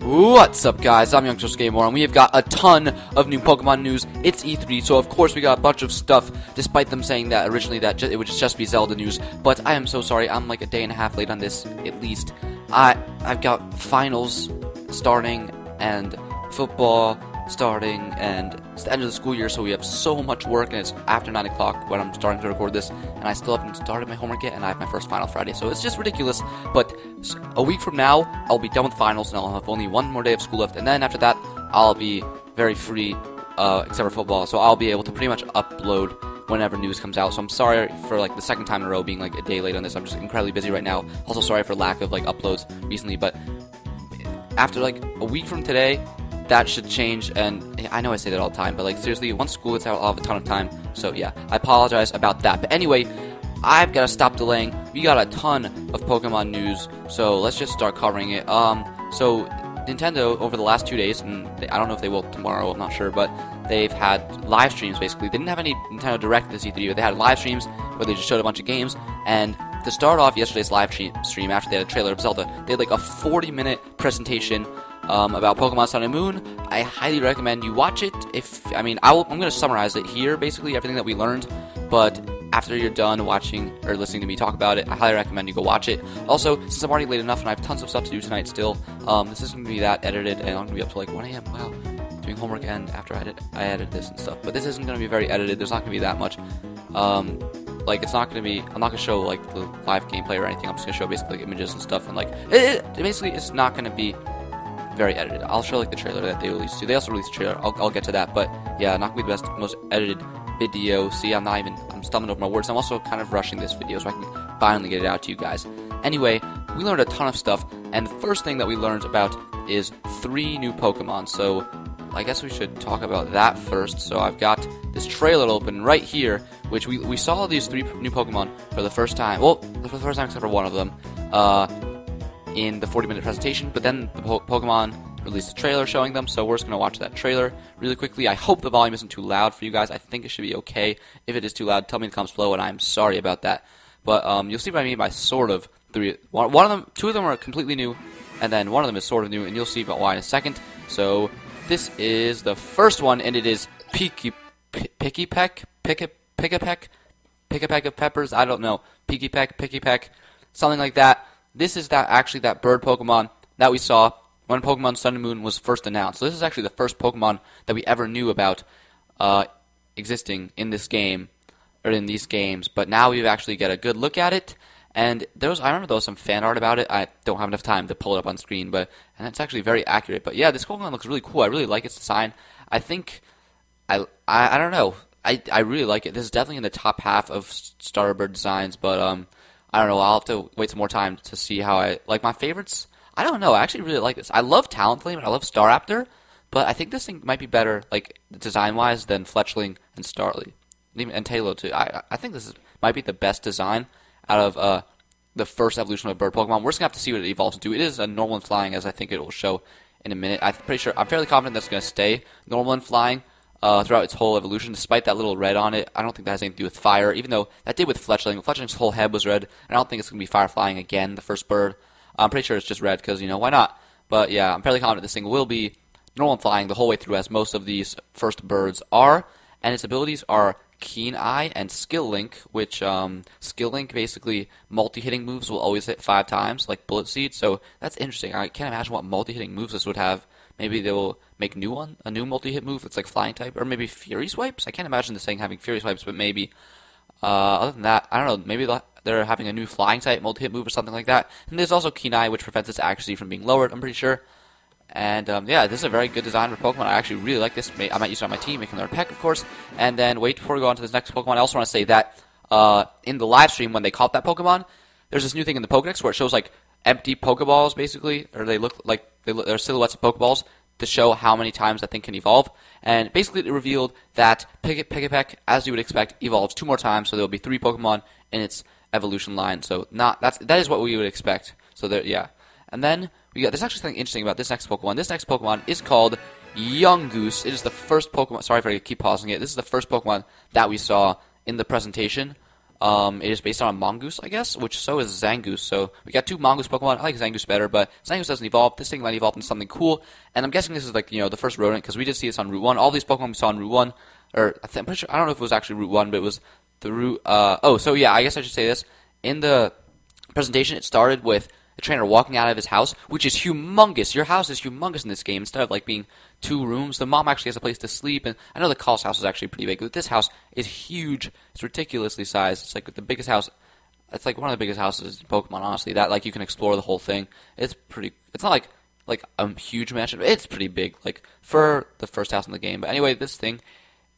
What's up, guys? I'm Youngsters Game More, and we have got a ton of new Pokemon news. It's E3, so of course we got a bunch of stuff, despite them saying that originally that it would just be Zelda news. But I am so sorry, I'm like a day and a half late on this, at least. I've got finals starting, and football starting, and it's the end of the school year, so we have so much work, and it's after 9 o'clock when I'm starting to record this, and I still haven't started my homework yet, and I have my first final Friday, so it's just ridiculous. But a week from now, I'll be done with finals, and I'll have only one more day of school left, and then after that, I'll be very free, except for football, so I'll be able to pretty much upload whenever news comes out. So I'm sorry for like the second time in a row being like a day late on this. I'm just incredibly busy right now. Also sorry for lack of like uploads recently, but after like a week from today, that should change. And I know I say that all the time, but like seriously, once school gets out, I'll have a ton of time. So yeah, I apologize about that. But anyway, I've got to stop delaying. We got a ton of Pokemon news, so let's just start covering it. So Nintendo, over the last 2 days, and I don't know if they will tomorrow, I'm not sure, but they've had live streams, basically. They didn't have any Nintendo Direct this E3, but they had live streams where they just showed a bunch of games, and to start off yesterday's live stream, after they had a trailer of Zelda, they had like a 40-minute presentation about Pokemon Sun and Moon. I highly recommend you watch it. I'm going to summarize it here, basically, everything that we learned, but after you're done watching or listening to me talk about it, I highly recommend you go watch it. Also, since I'm already late enough and I have tons of stuff to do tonight still, this isn't going to be that edited, and I'm going to be up to like 1 a.m. Wow, doing homework and after I edit this and stuff. But this isn't going to be very edited. There's not going to be that much. It's not going to be, I'm not going to show like the live gameplay or anything. I'm just going to show basically like images and stuff, and like basically it's not going to be very edited. I'll show like the trailer that they released too. They also released a trailer. I'll get to that, but yeah, not going to be the best, most edited video. See, I'm stumbling over my words. I'm also kind of rushing this video so I can finally get it out to you guys. Anyway, we learned a ton of stuff, and the first thing that we learned about is 3 new Pokemon. So I guess we should talk about that first. So I've got this trailer open right here, which we saw these 3 new Pokemon for the first time. Well, for the first time except for one of them, in the 40-minute presentation. But then the Pokemon released a trailer showing them, so we're just going to watch that trailer really quickly. I hope the volume isn't too loud for you guys. I think it should be okay. If it is too loud, tell me in the comments below, and I'm sorry about that. But you'll see what I mean by sort of 3. One of them, 2 of them are completely new, and then one of them is sort of new, and you'll see about why in a second. So this is the first one, and it is Pikipek of peppers. I don't know. Pikipek, something like that. This is that bird Pokemon that we saw when Pokemon Sun and Moon was first announced. So this is actually the first Pokemon that we ever knew about existing in this game, or in these games. But now we actually get a good look at it. And I remember there was some fan art about it. I don't have enough time to pull it up on screen, and it's actually very accurate. But yeah, this Pokemon looks really cool. I really like its design. I think, I don't know. I really like it. This is definitely in the top half of starter bird designs, but I don't know. I'll have to wait some more time to see how I like my favorites. I don't know. I actually really like this. I love Talonflame and I love Staraptor, but I think this thing might be better, like design-wise, than Fletchling and Starly, and Tailo too. I think this might be the best design out of the first evolution of bird Pokemon. We're just gonna have to see what it evolves into. It is a normal and flying, as I think it will show in a minute. I'm fairly confident that's gonna stay normal and flying throughout its whole evolution, despite that little red on it. I don't think that has anything to do with fire, even though that did with Fletchling. Fletchling's whole head was red, and I don't think it's gonna be fire flying again. The first bird. I'm pretty sure it's just red because, why not? But yeah, I'm fairly confident this thing will be normal and flying the whole way through, as most of these first birds are. And its abilities are Keen Eye and Skill Link, which Skill Link, basically multi-hitting moves will always hit 5 times, like Bullet Seed. So that's interesting. I can't imagine what multi-hitting moves this would have. Maybe they will make a new multi-hit move that's like Flying type, or maybe Fury Swipes. I can't imagine this thing having Fury Swipes, but maybe. Other than that, I don't know. Maybe they're having a new Flying type multi-hit move or something like that. And there's also Keen Eye, which prevents its accuracy from being lowered, I'm pretty sure. And yeah, this is a very good design for Pokemon. I actually really like this. I might use it on my team, making another Peck, of course. And then, before we go on to this next Pokemon, I also want to say that in the live stream, when they caught that Pokemon, there's this new thing in the Pokedex where it shows like empty Pokeballs, basically, or they look like they're silhouettes of Pokeballs to show how many times that thing can evolve. And basically it revealed that Pikipek, as you would expect, evolves 2 more times, so there will be 3 Pokemon in its evolution line. So that is what we would expect. So there, yeah. And then there's actually something interesting about this next Pokemon. This next Pokemon is called Yungoos. It is the first Pokemon. Sorry if I keep pausing it. This is the first Pokemon that we saw in the presentation. It is based on a Mongoose, I guess, which so is Zangoose. So we got 2 Mongoose Pokemon. I like Zangoose better, but Zangoose doesn't evolve. This thing might evolve into something cool, and I'm guessing this is like, the first rodent, because we did see this on Route 1. All these Pokemon we saw on Route 1, or I'm pretty sure, I don't know if it was actually Route 1, but it was the route, so yeah, I guess I should say this. In the presentation, it started with the trainer walking out of his house, which is humongous. Your house is humongous in this game. Instead of like being 2 rooms, the mom actually has a place to sleep. And I know the Call's house is actually pretty big, but this house is huge. It's ridiculously sized. It's like the biggest house. It's like one of the biggest houses in Pokemon, honestly. That like you can explore the whole thing. It's pretty. It's not like a huge mansion. But it's pretty big, like for the first house in the game. But anyway, this thing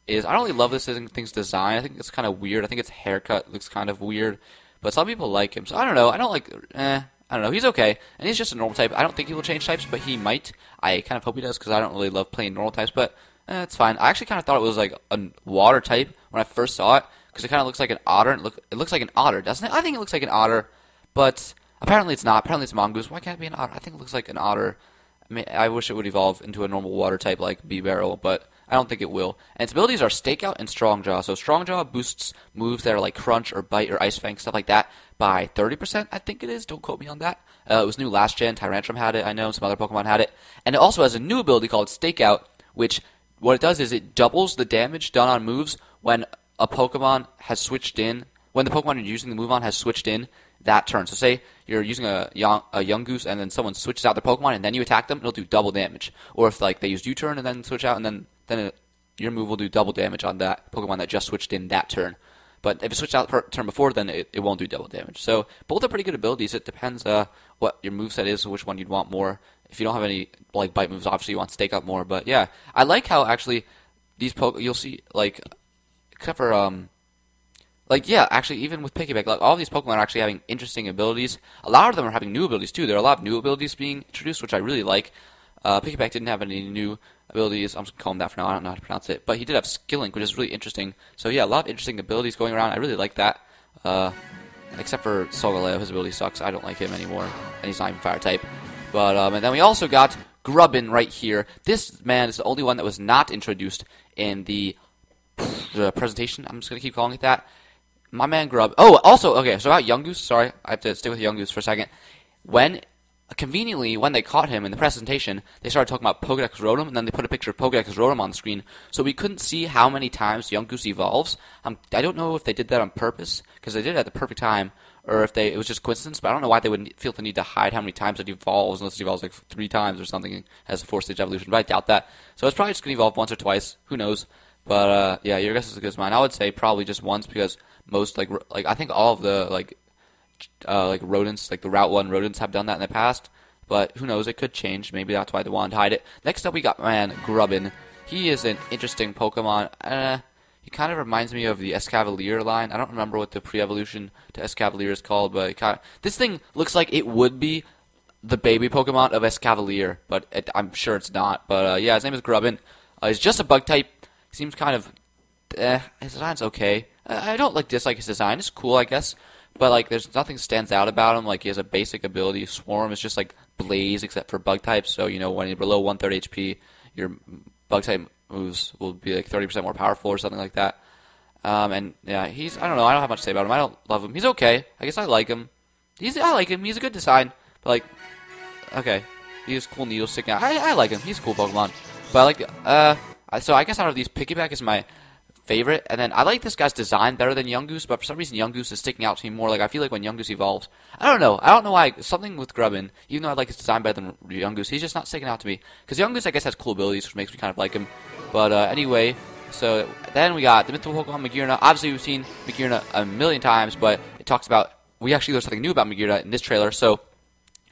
is, I don't really love this thing's design. I think it's kind of weird. I think its haircut looks kind of weird. But some people like him, so I don't know. I don't know. He's okay, and he's just a normal type. I don't think he will change types, but he might. I kind of hope he does, because I don't really love playing normal types, but it's fine. I actually kind of thought it was like a water type when I first saw it, because it kind of looks like an otter. It looks like an otter, doesn't it? I think it looks like an otter, but apparently it's not. Apparently it's Mongoose. Why can't it be an otter? I think it looks like an otter. I mean, I wish it would evolve into a normal water type like B-Barrel, but I don't think it will. And its abilities are Stakeout and Strong Jaw. So Strong Jaw boosts moves that are like Crunch or Bite or Ice Fang, stuff like that, by 30%, I think it is. Don't quote me on that. It was new last gen. Tyrantrum had it, I know. Some other Pokemon had it. And it also has a new ability called Stakeout, which what it does is it doubles the damage done on moves when a Pokemon has switched in, when the Pokemon you're using the move on has switched in that turn. So say you're using a young goose and then someone switches out their Pokemon and then you attack them, it'll do double damage. Or if like they used U-turn and then switch out and then your move will do double damage on that Pokemon that just switched in that turn. But if it switched out the turn before, then it won't do double damage. So both are pretty good abilities. It depends what your moveset is, which one you'd want more. If you don't have any like bite moves, obviously you want Stake Up more. But yeah, I like how actually these you'll see like, except for actually even with Pikipek, like all these Pokemon are actually having interesting abilities. A lot of them are having new abilities too. There are a lot of new abilities being introduced, which I really like. Pikipek didn't have any new abilities. I'm just going to call him that for now. I don't know how to pronounce it. But he did have Skill Link, which is really interesting. So yeah, a lot of interesting abilities going around. I really like that. Except for Solgaleo, his ability sucks. I don't like him anymore. And he's not even Fire type. But and then we also got Grabbin right here. This man is the only one that was not introduced in the presentation. I'm just going to keep calling it that. My man Grub. Oh, also, okay, so about Yungoos. Sorry, I have to stick with Yungoos for a second. Conveniently, when they caught him in the presentation, they started talking about Pokedex Rotom, and then they put a picture of Pokedex Rotom on the screen, so we couldn't see how many times Yungoos evolves. I don't know if they did that on purpose, because they did it at the perfect time, or if it was just coincidence, but I don't know why they would feel the need to hide how many times it evolves, unless it evolves like 3 times or something, as a 4-stage evolution, but I doubt that. So it's probably just going to evolve once or twice, who knows. But yeah, your guess is as good as mine. I would say probably just once, because most, like I think all of the, like rodents, like the Route 1 rodents have done that in the past, but who knows, it could change. Maybe that's why they wanted to hide it. Next up we got Grabbin. He is an interesting Pokemon. He kind of reminds me of the Escavalier line. I don't remember what the pre-evolution to Escavalier is called, but this thing looks like it would be the baby Pokemon of Escavalier, but I'm sure it's not. But yeah, his name is Grabbin. He's just a bug type. Seems kind of, his design's okay. I don't dislike his design. It's cool, I guess. But, like, there's nothing stands out about him. Like, he has a basic ability. Swarm is just, like, Blaze, except for bug types. So, when you're below 1/3 HP, your bug type moves will be, like, 30% more powerful or something like that. And, yeah, I don't know. I don't have much to say about him. I don't love him. He's okay. I guess I like him. I like him. He's a good design. But, like, okay. He has cool needles sticking out. I like him. He's a cool Pokemon. But I like so I guess out of these, Pikipek is my favorite, and then I like this guy's design better than Yungoos, but for some reason Yungoos is sticking out to me more. Like, I feel like when Yungoos evolves, I don't know why, something with Grabbin, even though I like his design better than Yungoos, he's just not sticking out to me, because Yungoos, I guess, has cool abilities, which makes me kind of like him. But anyway, so then we got the mythical Pokemon Magearna. Obviously we've seen Magearna a million times, but it talks about, we actually learned something new about Magearna in this trailer. So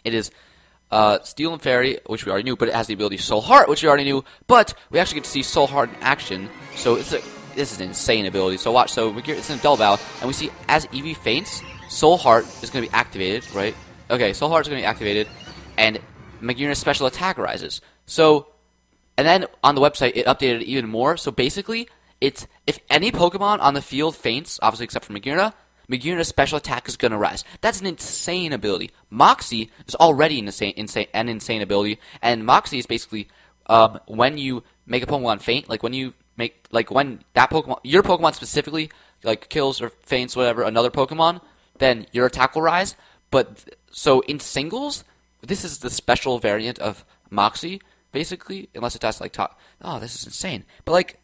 it is Steel and Fairy, which we already knew, but it has the ability Soul Heart, which we already knew, but we actually get to see Soul Heart in action. So this is an insane ability. So watch, so it's in a Double Battle, and we see as Eevee faints, Soul Heart is going to be activated, right? Okay, Soul Heart is going to be activated, and Magearna's special attack arises. So, and then on the website, it updated it even more. So basically, it's if any Pokemon on the field faints, obviously except for Magearna's special attack is going to rise. That's an insane ability. Moxie is already an insane ability, and Moxie is basically when you make a Pokemon faint, like when you like when that Pokemon, your Pokemon specifically, like kills or faints whatever another Pokemon, then your attack will rise. But so in singles, this is the special variant of Moxie, basically, unless it does like top. Oh, this is insane. But like,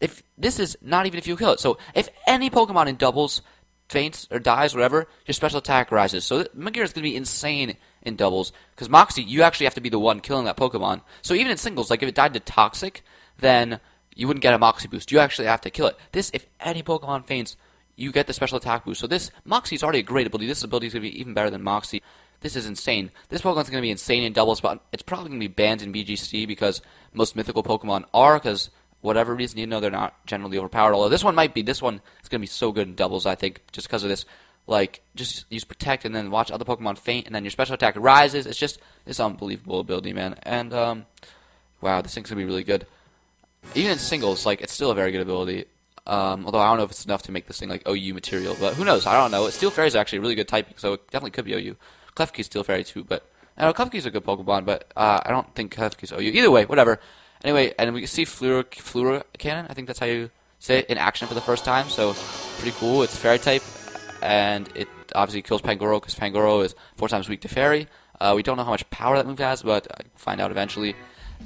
if this is not even if you kill it. So if any Pokemon in doubles faints or dies, whatever, your special attack rises. So Megair is going to be insane in doubles, because Moxie, you actually have to be the one killing that Pokemon. So even in singles, like if it died to Toxic, then you wouldn't get a Moxie boost. You actually have to kill it. This, if any Pokemon faints, you get the special attack boost. So this, Moxie is already a great ability. This ability is going to be even better than Moxie. This is insane. This Pokemon's going to be insane in doubles, but it's probably going to be banned in BGC because most mythical Pokemon are, because whatever reason, you know, they're not generally overpowered. Although this one might be. This one is going to be so good in doubles, I think, just because of this. Like, just use Protect and then watch other Pokemon faint, and then your special attack rises. It's just, it's unbelievable ability, man. And, wow, this thing's going to be really good. Even in singles, like, it's still a very good ability. Although I don't know if it's enough to make this thing, like, OU material. But who knows? I don't know. Steel Fairy is actually a really good typing, so it definitely could be OU. Klefki's Steel Fairy, too, but I know Klefki's a good Pokemon, but I don't think Klefki's OU. Either way, whatever. Anyway, and we can see Fleur Cannon, I think that's how you say it, in action for the first time, so pretty cool. It's Fairy type, and it obviously kills Pangoro, because Pangoro is 4 times weak to Fairy. We don't know how much power that move has, but I'll find out eventually.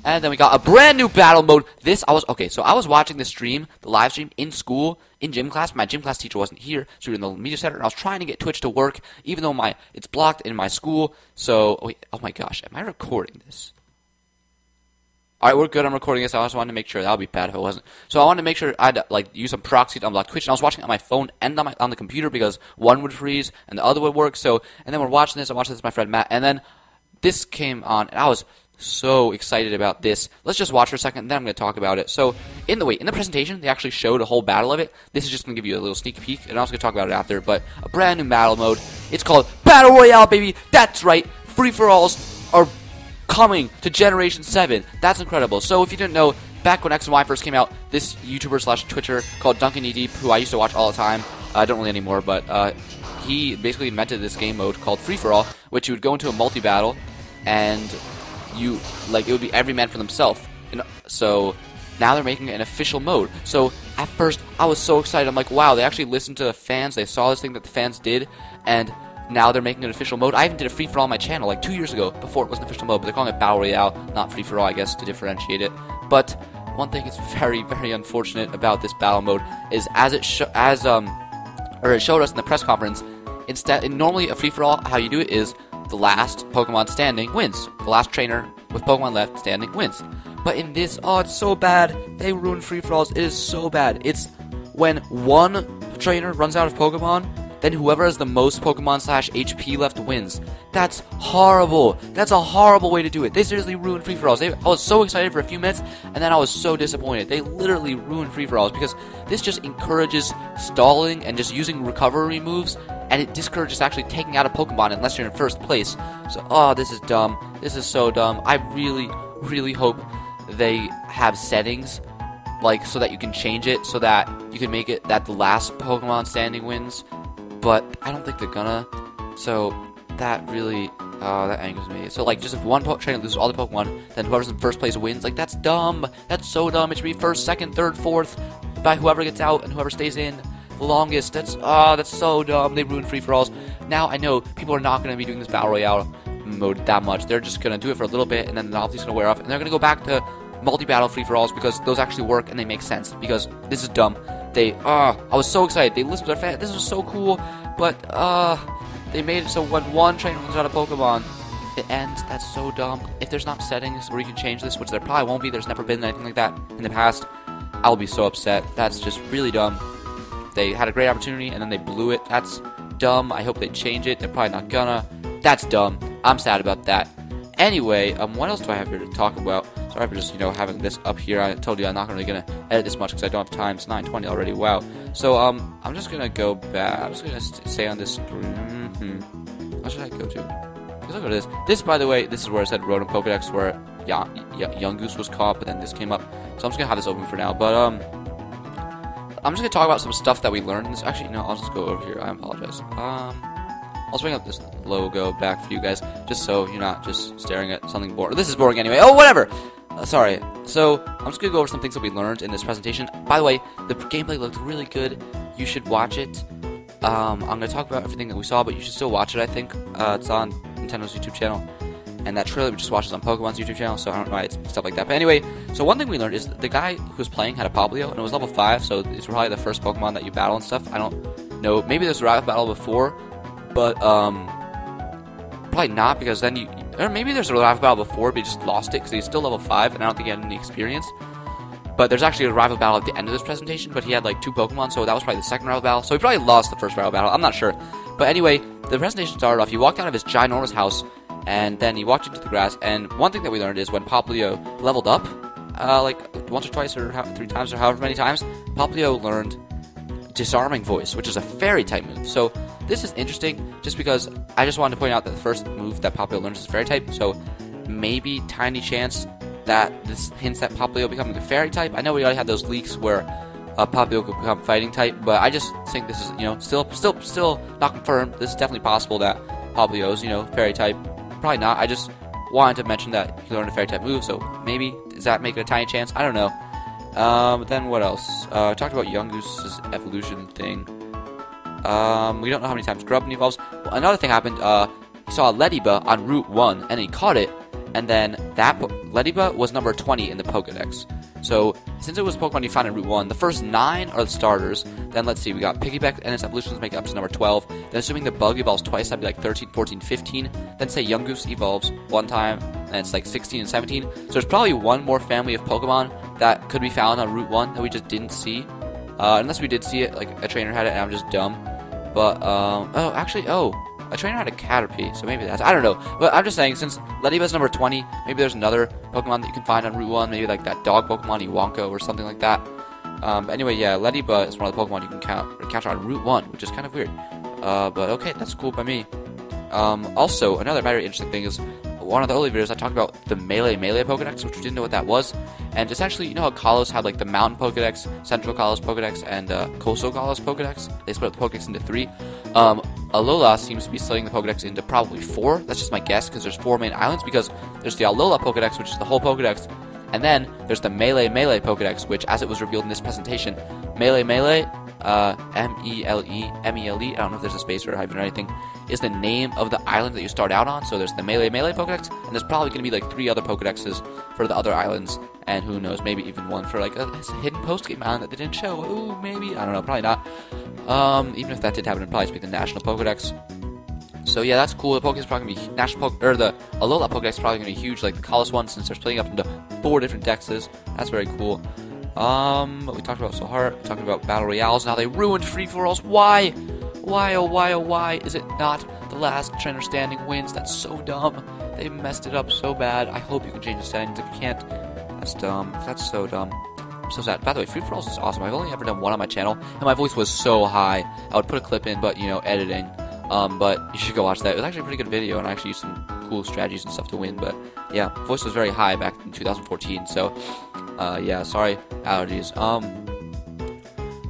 And then we got a brand new battle mode. So I was watching the stream, the live stream, in school, in gym class. My gym class teacher wasn't here, so we were in the media center, and I was trying to get Twitch to work, even though it's blocked in my school. So, wait, oh my gosh, am I recording this? Alright, we're good. I'm recording this. I just wanted to make sure. That would be bad if it wasn't. So I wanted to make sure I'd like use some proxy to unblock Twitch. And I was watching it on my phone and on the computer because one would freeze and the other would work. So, and then we're watching this. I'm watching this with my friend Matt. And then this came on, and I was so excited about this. Let's just watch for a second, and then I'm going to talk about it. So, in the presentation, they actually showed a whole battle of it. This is just going to give you a little sneak peek, and I'm also going to talk about it after. But a brand new battle mode. It's called Battle Royale, baby. That's right. Free-for-alls are coming to Generation 7. That's incredible. So if you didn't know, back when X and Y first came out, this YouTuber / Twitcher called Duncan Knee Deep, who I used to watch all the time, I don't really anymore, but he basically invented this game mode called Free For All, which you would go into a multi-battle, and it would be every man for themselves. And so now they're making an official mode. So at first, I was so excited. I'm like, wow, they actually listened to the fans. They saw this thing that the fans did, and now they're making an official mode. I even did a free-for-all on my channel like 2 years ago before it was an official mode, but they're calling it Battle Royale, not free-for-all, I guess, to differentiate it. But one thing that's very, very unfortunate about this battle mode is it showed us in the press conference, normally a free-for-all, how you do it is the last Pokemon standing wins. The last trainer with Pokemon left standing wins. But in this, oh, it's so bad. They ruined free-for-alls. It is so bad. It's when one trainer runs out of Pokemon, then whoever has the most Pokemon / HP left wins. That's horrible. That's a horrible way to do it. They seriously ruined free-for-alls. I was so excited for a few minutes, and then I was so disappointed. They literally ruined free-for-alls because this just encourages stalling and just using recovery moves, and it discourages actually taking out a Pokemon unless you're in first place. So, oh, this is dumb. This is so dumb. I really, really hope they have settings like so that you can change it so that you can make it that the last Pokemon standing wins. But I don't think they're gonna, so that really, that angers me. So, like, just if one trainer loses all the Pokemon, then whoever's in first place wins. Like, that's dumb. That's so dumb. It should be first, second, third, fourth, by whoever gets out and whoever stays in the longest. That's so dumb. They ruined free-for-alls. Now, I know people are not gonna be doing this Battle Royale mode that much. They're just gonna do it for a little bit, and then the novelty's gonna wear off, and they're gonna go back to multi-battle free-for-alls because those actually work and they make sense, because this is dumb. I was so excited. They listened to their fans. This was so cool, but they made it so when one trainer runs out of Pokemon, it ends. That's so dumb. If there's not settings where you can change this, which there probably won't be, there's never been anything like that in the past, I'll be so upset. That's just really dumb. They had a great opportunity and then they blew it. That's dumb. I hope they change it. They're probably not gonna. That's dumb. I'm sad about that. Anyway, what else do I have here to talk about? Sorry for just, having this up here. I told you I'm not really going to edit this much because I don't have time. It's 9:20 already. Wow. So, I'm just going to go back. I'm just going to stay on this screen. What should I go to? Let's go to this. This, by the way, this is where I said Rotom Pokedex, where Young Goose was caught, but then this came up. So I'm just going to have this open for now. But, I'm just going to talk about some stuff that we learned in this. Actually, no, I'll just go over here. I apologize. I'll bring up this logo back for you guys, just so you're not just staring at something boring. This is boring anyway. Oh, whatever! sorry. So, I'm just gonna go over some things that we learned in this presentation. By the way, the gameplay looked really good. You should watch it. I'm gonna talk about everything that we saw, but you should still watch it, I think. It's on Nintendo's YouTube channel. And that trailer we just watched is on Pokemon's YouTube channel, so I don't know why it's stuff like that. But anyway, so one thing we learned is the guy who was playing had a Poplio, and it was level 5, so it's probably the first Pokemon that you battle and stuff. I don't know. Maybe there's a rival battle before, but probably not, because then you... Or maybe there's a rival battle before, but he just lost it, because he's still level 5, and I don't think he had any experience. But there's actually a rival battle at the end of this presentation, but he had like 2 Pokemon, so that was probably the second rival battle. So he probably lost the first rival battle, I'm not sure. But anyway, the presentation started off, he walked out of his ginormous house, and then he walked into the grass, and one thing that we learned is when Poplio leveled up, like once or twice or 3 times or however many times, Poplio learned Disarming Voice, which is a fairy type move. So this is interesting just because I just wanted to point out that the first move that Poplio learns is fairy type, so maybe tiny chance that this hints at Poplio becoming a fairy type. I know we already had those leaks where Poplio could become fighting type, but I just think this is, you know, still not confirmed. This is definitely possible that Poplio's, you know, fairy type. Probably not. I just wanted to mention that he learned a fairy type move, so maybe does that make it a tiny chance? I don't know. Then what else? I talked about Yungoose's evolution thing. We don't know how many times Grabbin evolves. Well, another thing happened. He saw a Lediba on Route 1, and he caught it, and then that Lediba was number 20 in the Pokedex. So, since it was Pokemon you found in Route 1, the first 9 are the starters. Then, let's see, we got Pikipek and its evolutions make it up to number 12. Then, assuming the bug evolves twice, that'd be like 13, 14, 15. Then, say Yungoos evolves 1 time, and it's like 16 and 17. So, there's probably one more family of Pokemon that could be found on Route 1 that we just didn't see. Unless we did see it, like a trainer had it and I'm just dumb. But, a trainer had a Caterpie, so maybe that's... I don't know. But I'm just saying, since Lediba's number 20, maybe there's another Pokemon that you can find on Route 1. Maybe like that dog Pokemon, Iwanko, or something like that. But anyway, yeah, Lediba is one of the Pokemon you can capture on Route 1, which is kind of weird. But okay, that's cool by me. Also, another very interesting thing is, one of the early videos I talked about the Melee Pokedex, which we didn't know what that was. And essentially, you know how Kalos had like the Mountain Pokedex, Central Kalos Pokedex, and Coastal Kalos Pokedex? They split up the Pokedex into 3. Alola seems to be splitting the Pokedex into probably 4. That's just my guess, because there's 4 main islands, because there's the Alola Pokedex, which is the whole Pokedex, and then there's the Melee Pokedex, which, as it was revealed in this presentation, Melee, M-E-L-E, I don't know if there's a space or a hyphen or anything, is the name of the island that you start out on. So there's the Melee Pokedex, and there's probably going to be like 3 other Pokedexes for the other islands, and who knows, maybe even one for like a hidden post-game island that they didn't show. Ooh, maybe, I don't know, probably not. Even if that did happen, it'd probably be the National Pokedex. So yeah, that's cool. The Pokedex is probably going to be the Alola Pokedex is probably going to be huge, like the Kalos one, since they're splitting up into 4 different dexes. That's very cool. We talked about Sohar, we talked about Battle Royales, and how they ruined free-for-alls. Why? Why, oh why is it not the last trainer standing wins? That's so dumb. They messed it up so bad. I hope you can change the settings. If you can't, that's dumb. That's so dumb. I'm so sad. By the way, free-for-alls is awesome. I've only ever done one on my channel, and my voice was so high. I would put a clip in, but, you know, editing. But you should go watch that. It was actually a pretty good video, and I actually used some cool strategies and stuff to win. But yeah, voice was very high back in 2014. So yeah, sorry, allergies.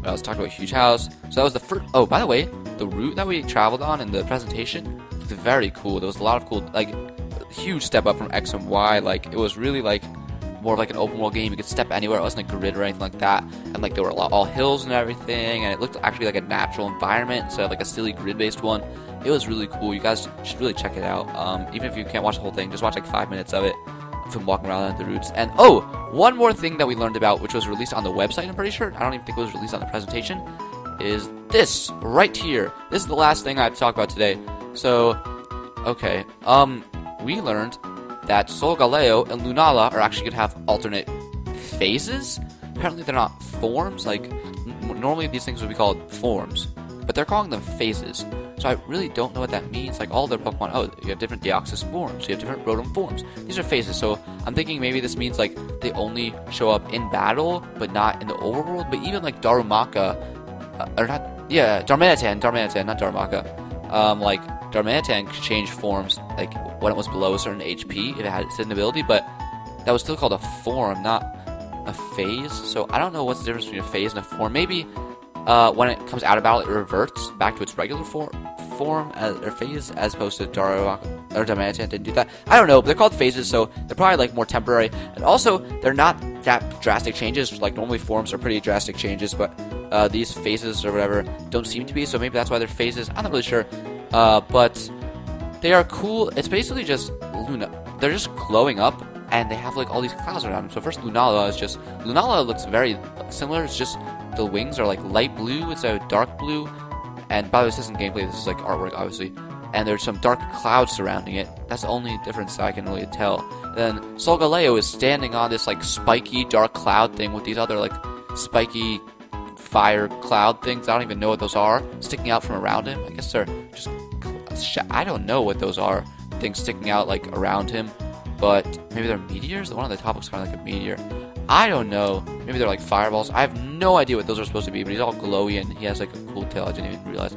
I was talking about Huge House. So that was the first. Oh, by the way, the route that we traveled on in the presentation was very cool. There was a lot of cool, like, huge step up from X and Y. Like, it was really like more of like an open world game. You could step anywhere. It wasn't a grid or anything like that. And like there were all hills and everything, and it looked actually like a natural environment instead of like a silly grid-based one. It was really cool. You guys should really check it out. Even if you can't watch the whole thing, just watch like 5 minutes of it from walking around the routes. And oh, one more thing that we learned about, which was released on the website, I'm pretty sure. I don't even think it was released on the presentation. Is this right here. This is the last thing I have to talk about today. So, okay. We learned that Solgaleo and Lunala are actually going to have alternate phases. Apparently they're not forms. Like, normally these things would be called forms, but they're calling them phases. So I really don't know what that means. Like, all their Pokemon, oh, you have different Deoxys forms, you have different Rotom forms. These are phases, so I'm thinking maybe this means, like, they only show up in battle, but not in the overworld. But even, like, Darumaka, Darmanitan, not Darumaka. Like, Darmanitan could change forms, like, when it was below a certain HP, if it had its hidden ability, but that was still called a form, not a phase. So I don't know what's the difference between a phase and a form. Maybe when it comes out of battle, it reverts back to its regular form or phase as opposed to Darmanitan didn't do that. I don't know, but they're called phases, so they're probably like more temporary. And also, they're not that drastic changes. Like normally forms are pretty drastic changes, but these phases or whatever don't seem to be. So maybe that's why they're phases. I'm not really sure, but they are cool. It's basically just Luna. They're just glowing up, and they have like all these clouds around them. So first, Lunalais looks very similar. It's just the wings are like light blue instead of dark blue. And by the way, this isn't gameplay. This is like artwork, obviously. And there's some dark clouds surrounding it. That's the only difference that I can really tell. And then Solgaleo is standing on this like spiky dark cloud thing with these other like spiky fire cloud things. I don't even know what those are sticking out from around him. I guess they're just I don't know what those are. Things sticking out like around him, but maybe they're meteors. The one on the top looks kind of like a meteor. I don't know. Maybe they're like fireballs. I have no idea what those are supposed to be, but he's all glowy and he has like a cool tail. I didn't even realize.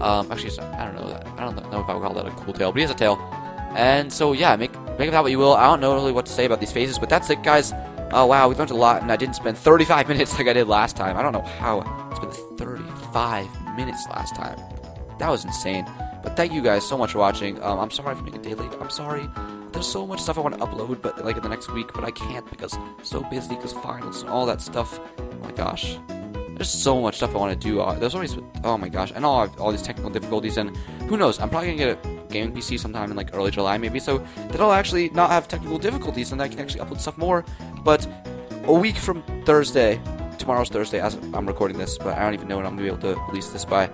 Actually, I don't know that. I don't know if I would call that a cool tail, but he has a tail. And so yeah, make of that what you will. I don't know really what to say about these phases, but that's it, guys. Oh wow, we've learned a lot, and I didn't spend 35 minutes like I did last time. I don't know how I spent 35 minutes last time. That was insane. But thank you guys so much for watching. I'm sorry for being a day late. I'm sorry. There's so much stuff I want to upload, but like in the next week, but I can't because I'm so busy because finals and all that stuff. Oh my gosh. There's so much stuff I want to do. There's always, oh my gosh, I know I have all these technical difficulties, and who knows, I'm probably going to get a gaming PC sometime in like early July maybe, so that I'll actually not have technical difficulties and I can actually upload stuff more. But a week from Thursday, tomorrow's Thursday as I'm recording this, but I don't even know when I'm going to be able to release this by.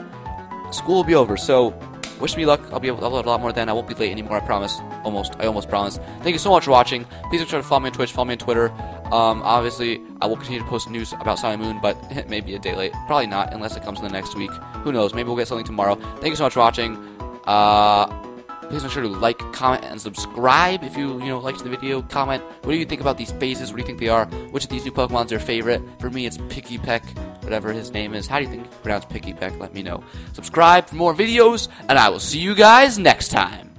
School will be over, so wish me luck. I'll be able to upload a lot more then. I won't be late anymore, I promise. I almost promise. Thank you so much for watching. Please make sure to follow me on Twitch, follow me on Twitter. Obviously, I will continue to post news about Sun and Moon, but it may be a day late. Probably not, unless it comes in the next week. Who knows? Maybe we'll get something tomorrow. Thank you so much for watching. Please make sure to like, comment, and subscribe if you liked the video. Comment, what do you think about these phases? What do you think they are? Which of these new Pokemons are your favorite? For me, it's Pikipek, whatever his name is. How do you think you pronounce Pikipek? Let me know. Subscribe for more videos, and I will see you guys next time.